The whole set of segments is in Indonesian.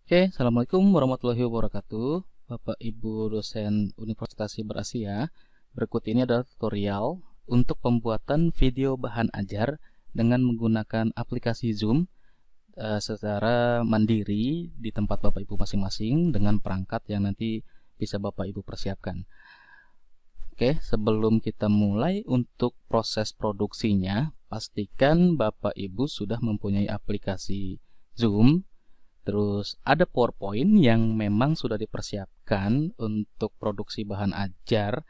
Oke, Assalamualaikum warahmatullahi wabarakatuh. Bapak Ibu dosen Universitas Berasia, berikut ini adalah tutorial untuk pembuatan video bahan ajar dengan menggunakan aplikasi Zoom secara mandiri di tempat Bapak Ibu masing-masing dengan perangkat yang nanti bisa Bapak Ibu persiapkan. Oke, sebelum kita mulai untuk proses produksinya, pastikan Bapak Ibu sudah mempunyai aplikasi Zoom. Terus ada PowerPoint yang memang sudah dipersiapkan untuk produksi bahan ajar,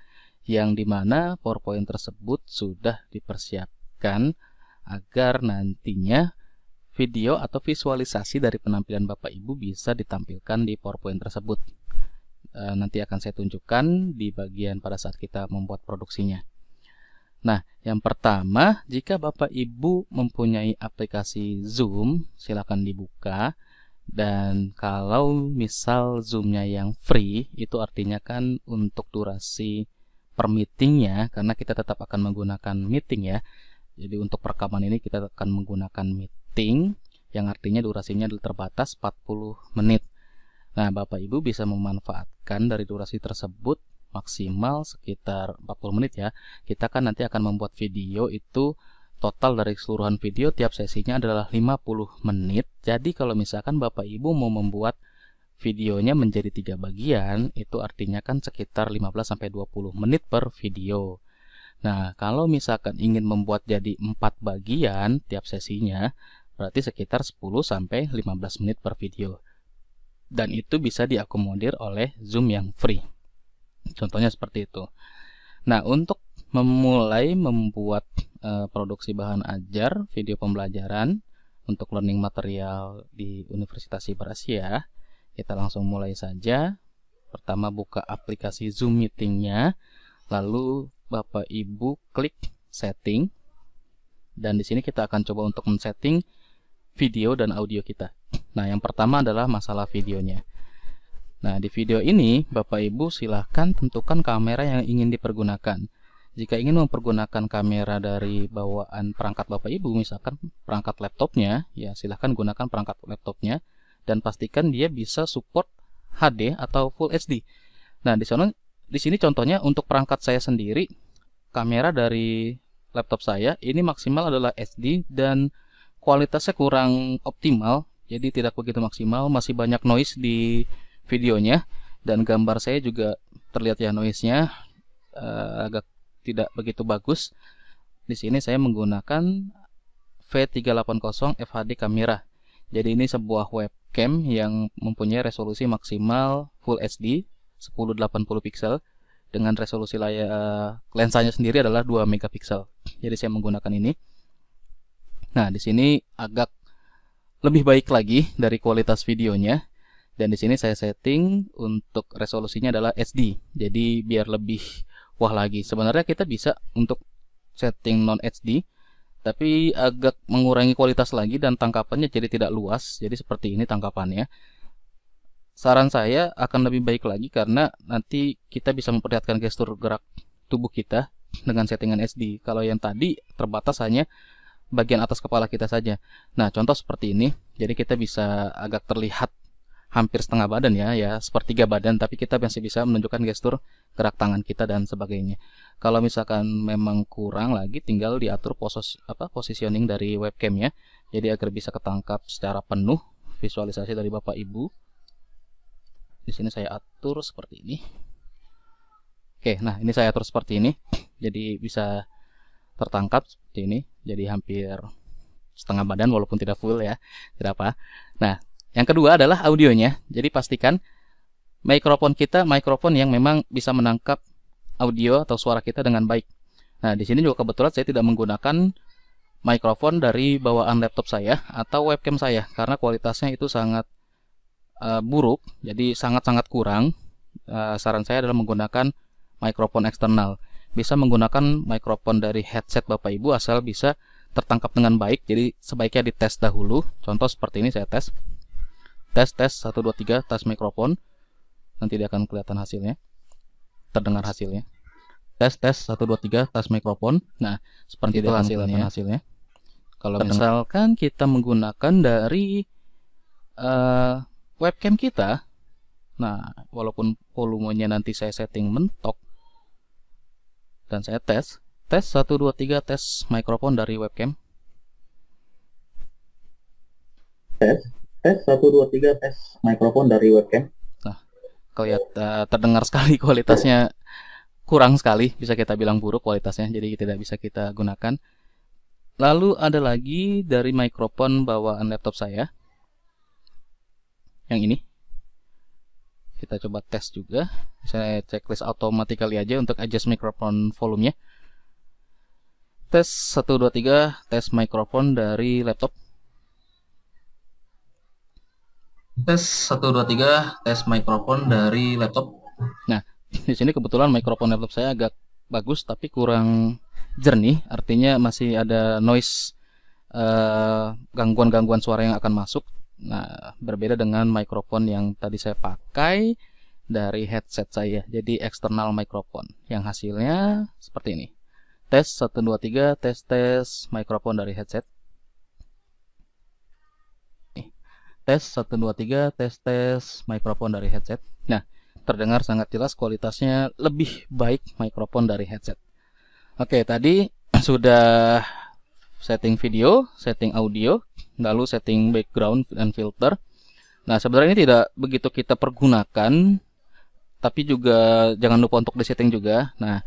yang dimana PowerPoint tersebut sudah dipersiapkan agar nantinya video atau visualisasi dari penampilan Bapak Ibu bisa ditampilkan di PowerPoint tersebut. Nanti akan saya tunjukkan di bagian pada saat kita membuat produksinya. Nah, yang pertama, jika Bapak Ibu mempunyai aplikasi Zoom, silakan dibuka. Dan kalau misal Zoom-nya yang free, itu artinya kan untuk durasi per meetingnya, karena kita tetap akan menggunakan meeting ya. Jadi untuk perekaman ini kita akan menggunakan meeting, yang artinya durasinya terbatas 40 menit. Nah, Bapak Ibu bisa memanfaatkan dari durasi tersebut maksimal sekitar 40 menit ya. Kita kan nanti akan membuat video itu. Total dari keseluruhan video tiap sesinya adalah 50 menit. Jadi kalau misalkan Bapak Ibu mau membuat videonya menjadi 3 bagian, itu artinya kan sekitar 15-20 menit per video. Nah, kalau misalkan ingin membuat jadi 4 bagian tiap sesinya, berarti sekitar 10-15 menit per video. Dan itu bisa diakomodir oleh Zoom yang free. Contohnya seperti itu. Nah, untuk memulai membuat produksi bahan ajar video pembelajaran untuk learning material di Universitas Berasia, kita langsung mulai saja. Pertama, buka aplikasi Zoom meetingnya, lalu Bapak Ibu klik setting, dan di sini kita akan coba untuk men-setting video dan audio kita. Nah, yang pertama adalah masalah videonya. Nah, di video ini Bapak Ibu silahkan tentukan kamera yang ingin dipergunakan. Jika ingin mempergunakan kamera dari bawaan perangkat Bapak Ibu, misalkan perangkat laptopnya, ya silahkan gunakan perangkat laptopnya dan pastikan dia bisa support HD atau Full HD. Nah, di sini contohnya untuk perangkat saya sendiri, kamera dari laptop saya ini maksimal adalah HD dan kualitasnya kurang optimal, jadi tidak begitu maksimal, masih banyak noise di videonya, dan gambar saya juga terlihat ya noise-nya agak tidak begitu bagus. Di sini saya menggunakan V380 FHD kamera. Jadi ini sebuah webcam yang mempunyai resolusi maksimal Full HD 1080 pixel dengan resolusi layar lensanya sendiri adalah 2 megapiksel. Jadi saya menggunakan ini. Nah, di sini agak lebih baik lagi dari kualitas videonya. Dan di sini saya setting untuk resolusinya adalah HD. Jadi biar lebih wah lagi. Sebenarnya kita bisa untuk setting non HD, tapi agak mengurangi kualitas lagi dan tangkapannya jadi tidak luas. Jadi seperti ini tangkapannya. Saran saya akan lebih baik lagi karena nanti kita bisa memperlihatkan gestur gerak tubuh kita dengan settingan HD. Kalau yang tadi terbatas hanya bagian atas kepala kita saja. Nah, contoh seperti ini. Jadi kita bisa agak terlihat hampir setengah badan ya sepertiga badan, tapi kita masih bisa menunjukkan gestur gerak tangan kita dan sebagainya. Kalau misalkan memang kurang lagi, tinggal diatur positioning dari webcamnya, jadi agar bisa ketangkap secara penuh visualisasi dari Bapak Ibu. Di sini saya atur seperti ini. Oke, nah ini saya atur seperti ini, jadi bisa tertangkap seperti ini, jadi hampir setengah badan walaupun tidak full ya, tidak apa. Nah, yang kedua adalah audionya. Jadi pastikan mikrofon kita mikrofon yang memang bisa menangkap audio atau suara kita dengan baik. Nah, di sini juga kebetulan saya tidak menggunakan mikrofon dari bawaan laptop saya atau webcam saya karena kualitasnya itu sangat buruk, jadi sangat-sangat kurang. Saran saya adalah menggunakan mikrofon eksternal. Bisa menggunakan mikrofon dari headset Bapak Ibu asal bisa tertangkap dengan baik. Jadi sebaiknya dites dahulu. Contoh seperti ini saya tes. Tes 1 2 3 tes mikrofon. Nanti dia akan kelihatan hasilnya. Terdengar hasilnya. Tes 1 2 3 tes mikrofon. Nah, seperti itu hasilnya. Kalau misalkan kita menggunakan dari webcam kita. Nah, walaupun volumenya nanti saya setting mentok dan saya tes 1 2 3 tes mikrofon dari webcam. Tes 1 2 3 tes mikrofon dari webcam. Nah, kelihatan terdengar sekali kualitasnya kurang sekali, bisa kita bilang buruk kualitasnya, jadi tidak bisa kita gunakan. Lalu ada lagi dari mikrofon bawaan laptop saya, yang ini. Kita coba tes juga. Saya checklist automatically aja untuk adjust microphone volumenya. Tes 1 2 3 tes mikrofon dari laptop. Tes 1 2 3 tes mikrofon dari laptop. Nah, di sini kebetulan mikrofon laptop saya agak bagus tapi kurang jernih, artinya masih ada noise, gangguan-gangguan suara yang akan masuk. Nah, berbeda dengan mikrofon yang tadi saya pakai dari headset saya, jadi eksternal mikrofon yang hasilnya seperti ini. Tes 1 2 3 tes mikrofon dari headset. Tes 1 2 3 tes mikrofon dari headset. Nah, terdengar sangat jelas, kualitasnya lebih baik mikrofon dari headset. Oke, tadi sudah setting video, setting audio, lalu setting background dan filter. Nah, sebenarnya ini tidak begitu kita pergunakan, tapi juga jangan lupa untuk disetting juga. Nah,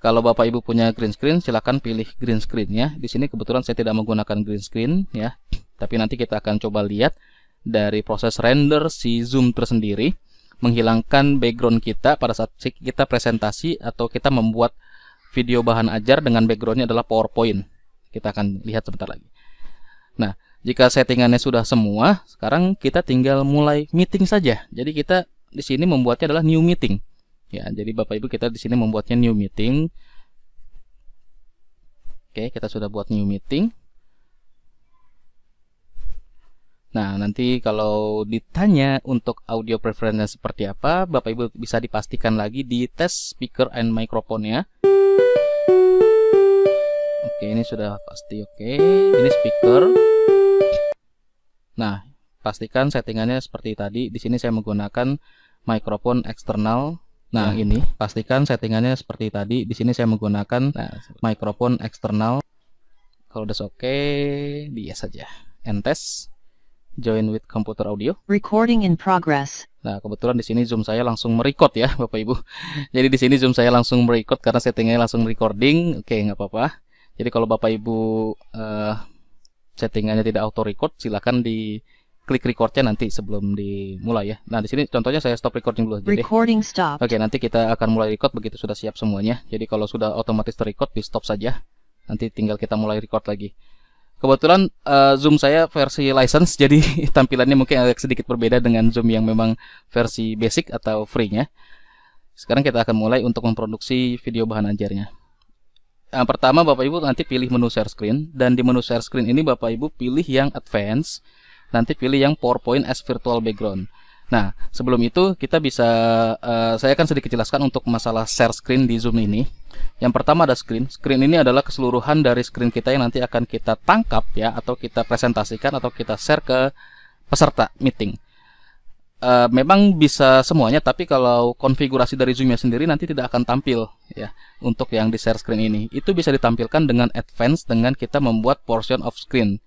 kalau Bapak Ibu punya green screen, silakan pilih green screen-nya. Di sini kebetulan saya tidak menggunakan green screen ya. Tapi nanti kita akan coba lihat dari proses render si Zoom tersendiri, menghilangkan background kita pada saat kita presentasi atau kita membuat video bahan ajar dengan backgroundnya adalah PowerPoint. Kita akan lihat sebentar lagi. Nah, jika settingannya sudah semua, sekarang kita tinggal mulai meeting saja. Jadi kita di sini membuatnya adalah new meeting. Ya, jadi Bapak Ibu kita di sini membuatnya new meeting. Oke, kita sudah buat new meeting. Nah, nanti kalau ditanya untuk audio preference seperti apa, Bapak Ibu bisa dipastikan lagi di tes speaker and microphone-nya. Oke, ini sudah pasti oke. Ini speaker. Nah, pastikan settingannya seperti tadi. Di sini saya menggunakan mikrofon eksternal. Nah, ini pastikan settingannya seperti tadi. Di sini saya menggunakan mikrofon eksternal. Kalau udah oke, dia saja. And test. Join with computer audio. Recording in progress. Nah, kebetulan di sini Zoom saya langsung merecord ya, Bapak Ibu. Jadi di sini Zoom saya langsung merecord karena settingnya langsung recording. Oke, nggak apa-apa. Jadi kalau Bapak Ibu settingannya tidak auto record, silakan di klik recordnya nanti sebelum dimulai ya. Nah, di sini contohnya saya stop recording dulu aja deh. Recording stopped. Oke, nanti kita akan mulai record begitu sudah siap semuanya. Jadi kalau sudah otomatis terrecord, di stop saja. Nanti tinggal kita mulai record lagi. Kebetulan Zoom saya versi license, jadi tampilannya mungkin agak sedikit berbeda dengan Zoom yang memang versi basic atau free-nya. Sekarang kita akan mulai untuk memproduksi video bahan ajarnya. Yang pertama Bapak Ibu nanti pilih menu share screen, dan di menu share screen ini Bapak Ibu pilih yang advance, nanti pilih yang PowerPoint as virtual background. Nah, sebelum itu kita bisa saya akan sedikit jelaskan untuk masalah share screen di Zoom ini. Yang pertama ada screen. Screen ini adalah keseluruhan dari screen kita yang nanti akan kita tangkap ya, atau kita presentasikan atau kita share ke peserta meeting. Memang bisa semuanya, tapi kalau konfigurasi dari Zoom-nya sendiri nanti tidak akan tampil ya untuk yang di share screen ini. Itu bisa ditampilkan dengan advance dengan kita membuat portion of screen.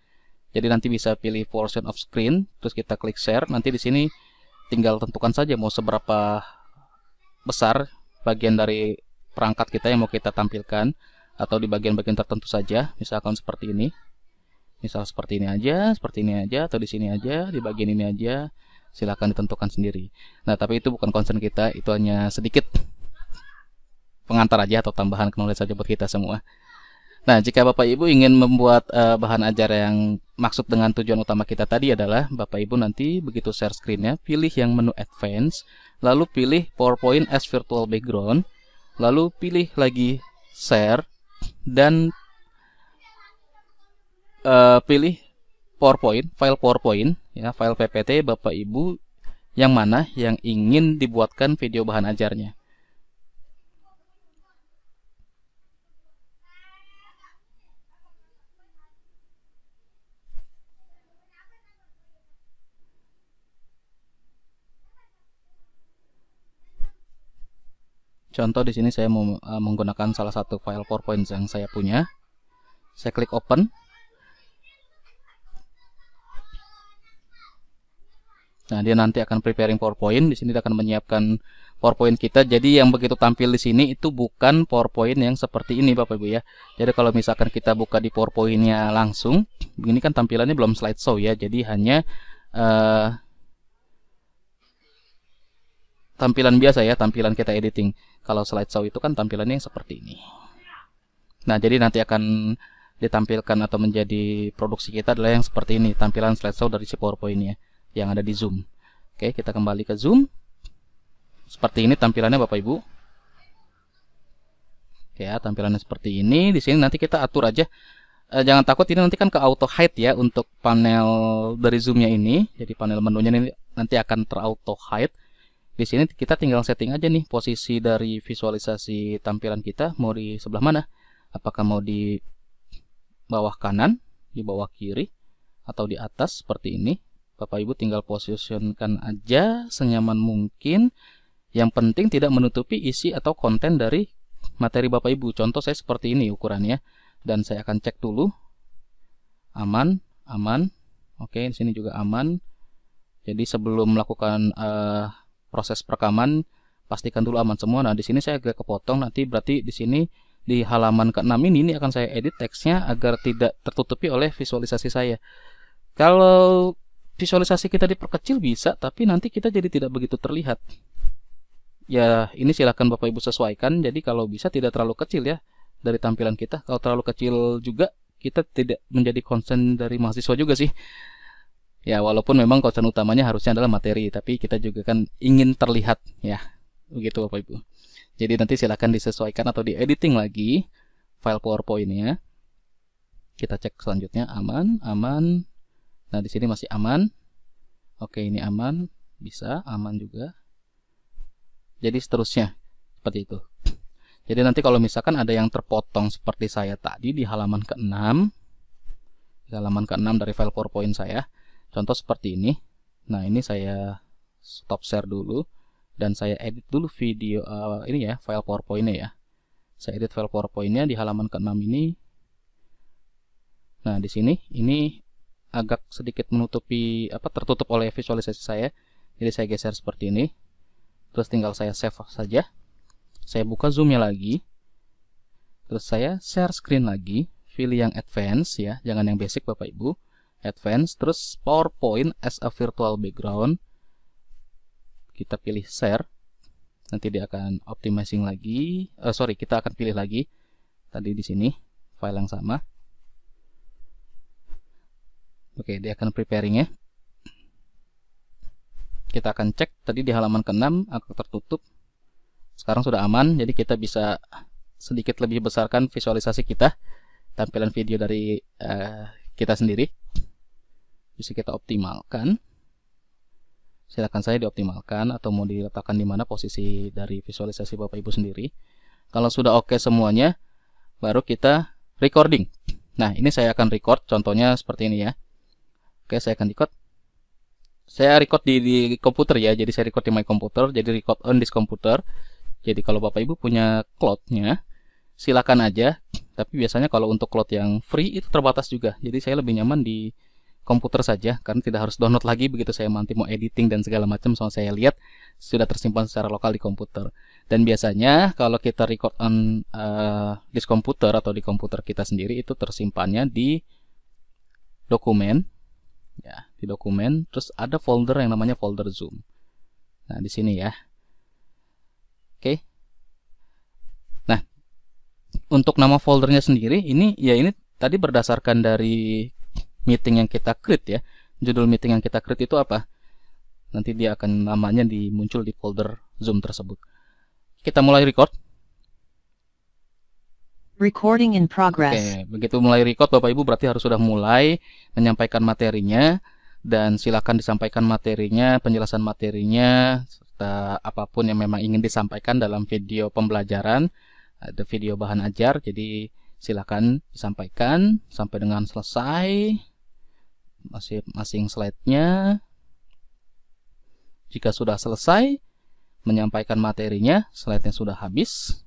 Jadi nanti bisa pilih portion of screen, terus kita klik share. Nanti di sini tinggal tentukan saja mau seberapa besar bagian dari perangkat kita yang mau kita tampilkan, atau di bagian-bagian tertentu saja, misalkan seperti ini. Misal seperti ini aja, atau di sini aja, di bagian ini aja. Silakan ditentukan sendiri. Nah, tapi itu bukan concern kita, itu hanya sedikit pengantar aja atau tambahan knowledge saja buat kita semua. Nah, jika Bapak Ibu ingin membuat bahan ajar yang maksud dengan tujuan utama kita tadi adalah Bapak Ibu nanti begitu share screen-nya, pilih yang menu advance, lalu pilih PowerPoint as virtual background, lalu pilih lagi share, dan pilih PowerPoint, file PowerPoint, ya, file PPT Bapak Ibu yang mana yang ingin dibuatkan video bahan ajarnya. Contoh di sini saya mau menggunakan salah satu file PowerPoint yang saya punya. Saya klik open. Nah, dia nanti akan preparing PowerPoint. Di sini dia akan menyiapkan PowerPoint kita. Jadi yang begitu tampil di sini itu bukan PowerPoint yang seperti ini, Bapak Ibu ya. Jadi kalau misalkan kita buka di PowerPoint-nya langsung, begini kan tampilannya belum slideshow ya. Jadi hanya tampilan biasa ya, tampilan kita editing. Kalau slideshow itu kan tampilannya yang seperti ini. Nah, jadi nanti akan ditampilkan atau menjadi produksi kita adalah yang seperti ini, tampilan slideshow dari si PowerPoint-nya yang ada di Zoom. Oke, kita kembali ke Zoom. Seperti ini tampilannya Bapak Ibu. Oke ya, tampilannya seperti ini. Di sini nanti kita atur aja. Jangan takut, ini nanti kan ke auto hide ya untuk panel dari Zoom-nya ini. Jadi panel menunya ini nanti akan terauto hide. Di sini kita tinggal setting aja nih posisi dari visualisasi tampilan kita mau di sebelah mana. Apakah mau di bawah kanan, di bawah kiri, atau di atas seperti ini. Bapak Ibu tinggal posisikan aja senyaman mungkin. Yang penting tidak menutupi isi atau konten dari materi Bapak Ibu. Contoh saya seperti ini ukurannya. Dan saya akan cek dulu. Aman, aman. Oke, di sini juga aman. Jadi sebelum melakukan proses perekaman, pastikan dulu aman semua. Nah, di sini saya agak kepotong. Nanti berarti di sini di halaman ke-6 ini akan saya edit teksnya agar tidak tertutupi oleh visualisasi saya. Kalau visualisasi kita diperkecil bisa, tapi nanti kita jadi tidak begitu terlihat. Ya, ini silakan Bapak Ibu sesuaikan. Jadi kalau bisa tidak terlalu kecil ya dari tampilan kita. Kalau terlalu kecil juga kita tidak menjadi concern dari mahasiswa juga sih. Ya, walaupun memang concern utamanya harusnya adalah materi, tapi kita juga kan ingin terlihat ya. Begitu Bapak Ibu. Jadi nanti silakan disesuaikan atau diediting lagi file PowerPoint-nya. Kita cek selanjutnya aman, aman. Nah, di sini masih aman. Oke, ini aman, bisa, aman juga. Jadi seterusnya seperti itu. Jadi nanti kalau misalkan ada yang terpotong seperti saya tadi di halaman ke-6, di halaman ke-6 dari file PowerPoint saya, contoh seperti ini. Nah, ini saya stop share dulu dan saya edit dulu video ini ya, file PowerPoint-nya ya. Saya edit file PowerPoint-nya di halaman ke-6 ini. Nah, di sini ini agak sedikit menutupi tertutup oleh visualisasi saya. Jadi saya geser seperti ini. Terus tinggal saya save saja. Saya buka Zoom-nya lagi. Terus saya share screen lagi. Pilih yang advance ya, jangan yang basic Bapak Ibu. Advance, terus PowerPoint as a virtual background. Kita pilih share. Nanti dia akan optimizing lagi. Kita akan pilih lagi. Tadi di sini file yang sama. Oke, dia akan preparing ya. Kita akan cek tadi di halaman ke-6 akan tertutup. Sekarang sudah aman, jadi kita bisa sedikit lebih besarkan visualisasi kita, tampilan video dari kita sendiri. Bisa kita optimalkan. Silakan saya dioptimalkan atau mau diletakkan di mana posisi dari visualisasi Bapak Ibu sendiri. Kalau sudah oke semuanya, baru kita recording. Nah, ini saya akan record, contohnya seperti ini ya. Oke, saya akan record. Saya record di komputer ya, jadi saya record di my computer, jadi record on this computer. Jadi kalau Bapak Ibu punya cloud-nya, silakan aja. Tapi biasanya kalau untuk cloud yang free itu terbatas juga. Jadi saya lebih nyaman di komputer saja, karena tidak harus download lagi begitu saya nanti mau editing dan segala macam. Soalnya saya lihat sudah tersimpan secara lokal di komputer. Dan biasanya kalau kita record on this computer atau di komputer kita sendiri, itu tersimpannya di dokumen. Ya, di dokumen, terus ada folder yang namanya folder Zoom. Nah, di sini ya. Oke. Nah, untuk nama foldernya sendiri ini tadi berdasarkan dari meeting yang kita create ya. Judul meeting yang kita create itu apa? Nanti dia akan namanya muncul di folder Zoom tersebut. Kita mulai record. Recording in progress. Oke, begitu mulai record Bapak Ibu berarti harus sudah mulai menyampaikan materinya, dan silakan disampaikan materinya, penjelasan materinya, serta apapun yang memang ingin disampaikan dalam video pembelajaran, ada video bahan ajar, jadi silakan disampaikan sampai dengan selesai masing-masing slide-nya. Jika sudah selesai, menyampaikan materinya, slide-nya sudah habis.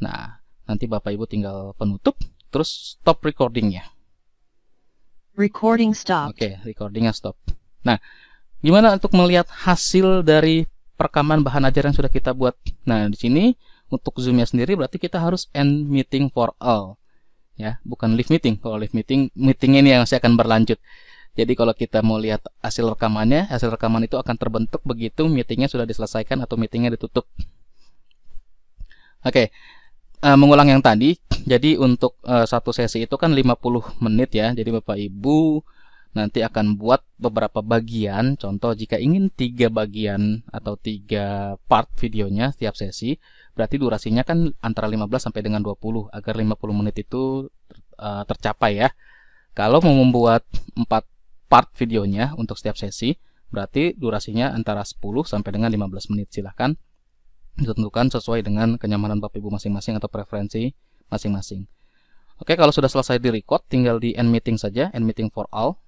Nah, nanti Bapak Ibu tinggal penutup, terus stop recordingnya. Recording stop. Oke, recordingnya stop. Nah, gimana untuk melihat hasil dari perekaman bahan ajar yang sudah kita buat? Nah, di sini untuk Zoom-nya sendiri berarti kita harus end meeting for all. Ya, bukan live meeting. Kalau live meeting, meeting ini yang masih akan berlanjut. Jadi kalau kita mau lihat hasil rekamannya, hasil rekaman itu akan terbentuk begitu meetingnya sudah diselesaikan atau meetingnya ditutup. Oke, mengulang yang tadi. Jadi untuk satu sesi itu kan 50 menit ya. Jadi Bapak Ibu nanti akan buat beberapa bagian. Contoh jika ingin 3 bagian atau 3 part videonya setiap sesi, berarti durasinya kan antara 15 sampai dengan 20 agar 50 menit itu tercapai ya. Kalau mau membuat 4 part videonya untuk setiap sesi, berarti durasinya antara 10 sampai dengan 15 menit. Silahkan ditentukan sesuai dengan kenyamanan Bapak Ibu masing-masing atau preferensi masing-masing. Oke, kalau sudah selesai di record, tinggal di end meeting saja, end meeting for all.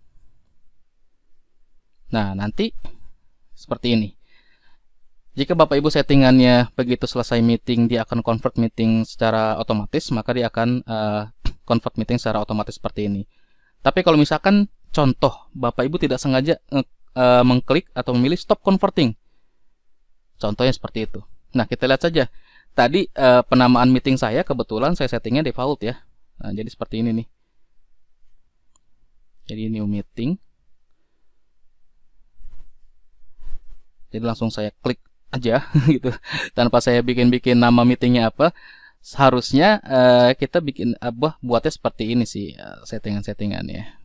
Nah, nanti seperti ini. Jika Bapak Ibu settingannya begitu selesai meeting, dia akan convert meeting secara otomatis, maka dia akan convert meeting secara otomatis seperti ini. Tapi kalau misalkan contoh Bapak Ibu tidak sengaja mengklik atau memilih stop converting, contohnya seperti itu. Nah, kita lihat saja. Tadi penamaan meeting saya kebetulan saya settingnya default ya. Nah, jadi seperti ini nih. Jadi new meeting. Jadi langsung saya klik aja gitu, tanpa saya bikin nama meetingnya apa. Seharusnya kita bikin buatnya seperti ini sih settingan-settingannya.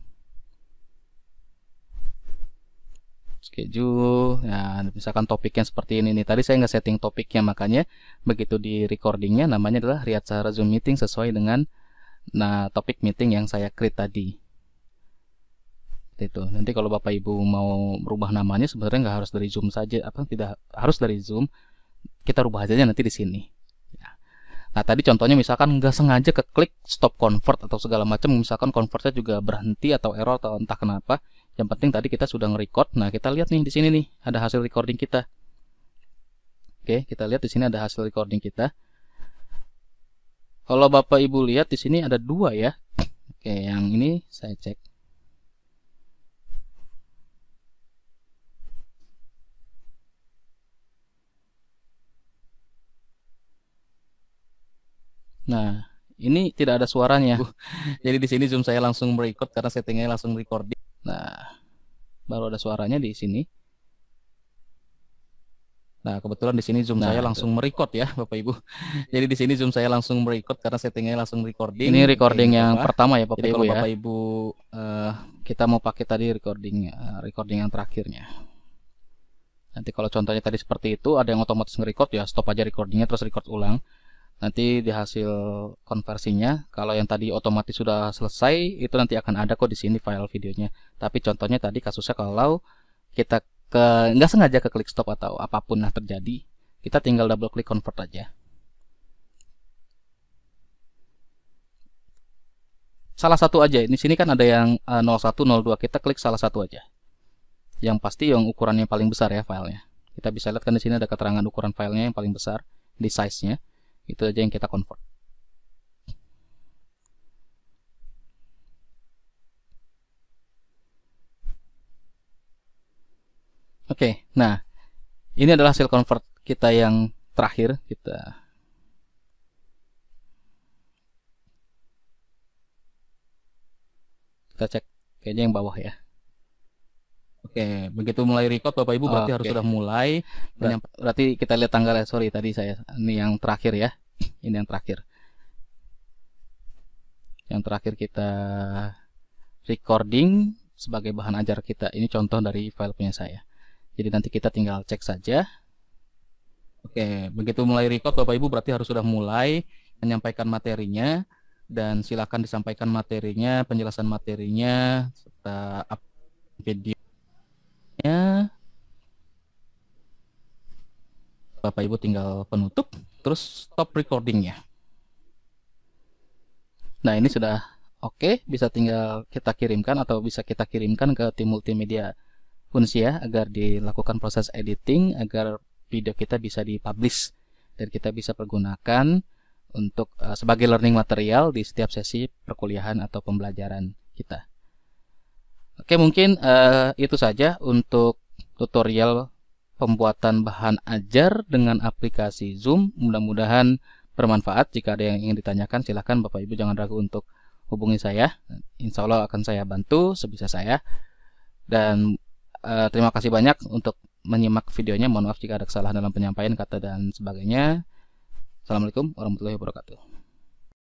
Schedule, nah misalkan topiknya seperti ini nih. Tadi saya nggak setting topiknya, makanya begitu di recordingnya namanya adalah Riyad Sahara Zoom Meeting sesuai dengan topik meeting yang saya create tadi. Itu nanti kalau Bapak Ibu mau merubah namanya sebenarnya nggak harus dari Zoom saja, tidak harus dari Zoom, kita rubah aja nanti di sini. Nah, tadi contohnya misalkan nggak sengaja keklik stop convert atau segala macam, misalkan convertnya juga berhenti atau error atau entah kenapa. Yang penting tadi kita sudah nge-record. Nah, kita lihat nih di sini nih ada hasil recording kita. Oke, kita lihat di sini ada hasil recording kita. Kalau Bapak Ibu lihat di sini ada 2 ya. Oke, yang ini saya cek. Nah, ini tidak ada suaranya. Jadi di sini Zoom saya langsung merecord karena settingnya langsung recording. Nah, baru ada suaranya di sini. Nah, kebetulan di sini Zoom saya langsung merecord ya, Bapak Ibu. Jadi di sini Zoom saya langsung merecord karena settingnya langsung recording. Ini recording yang pertama ya, Bapak Ibu ya. Bapak Ibu kita mau pakai tadi recording yang terakhirnya. Nanti kalau contohnya tadi seperti itu, ada yang otomatis nge-record ya, stop aja recordingnya terus record ulang. Nanti di hasil konversinya, kalau yang tadi otomatis sudah selesai, itu nanti akan ada kok di sini file videonya. Tapi contohnya tadi kasusnya kalau kita nggak sengaja ke klik stop atau apapun terjadi, kita tinggal double klik convert aja. Salah satu aja. Di sini kan ada yang 01, 02, kita klik salah satu aja. Yang pasti yang ukurannya paling besar ya filenya. Kita bisa lihat kan di sini ada keterangan ukuran filenya yang paling besar di size-nya. Itu aja yang kita convert. Oke, nah ini adalah hasil convert kita yang terakhir. Kita cek kayaknya yang bawah ya. Oke, begitu mulai record Bapak Ibu berarti harus sudah mulai. Berarti kita lihat tanggalnya. Sorry tadi saya ini yang terakhir ya. Ini yang terakhir. Yang terakhir kita recording sebagai bahan ajar kita. Ini contoh dari file punya saya. Jadi nanti kita tinggal cek saja. Oke, begitu mulai record Bapak Ibu berarti harus sudah mulai menyampaikan materinya, dan silakan disampaikan materinya, penjelasan materinya serta video. Bapak Ibu tinggal penutup terus stop recordingnya. Nah, ini sudah oke, bisa tinggal kita kirimkan atau bisa kita kirimkan ke tim multimedia Unsia agar dilakukan proses editing agar video kita bisa dipublish dan kita bisa pergunakan untuk sebagai learning material di setiap sesi perkuliahan atau pembelajaran kita. Oke, mungkin itu saja untuk tutorial pembuatan bahan ajar dengan aplikasi Zoom. Mudah-mudahan bermanfaat. Jika ada yang ingin ditanyakan, silahkan Bapak Ibu jangan ragu untuk hubungi saya. Insya Allah akan saya bantu sebisa saya. Dan terima kasih banyak untuk menyimak videonya. Mohon maaf jika ada kesalahan dalam penyampaian kata dan sebagainya. Assalamualaikum warahmatullahi wabarakatuh.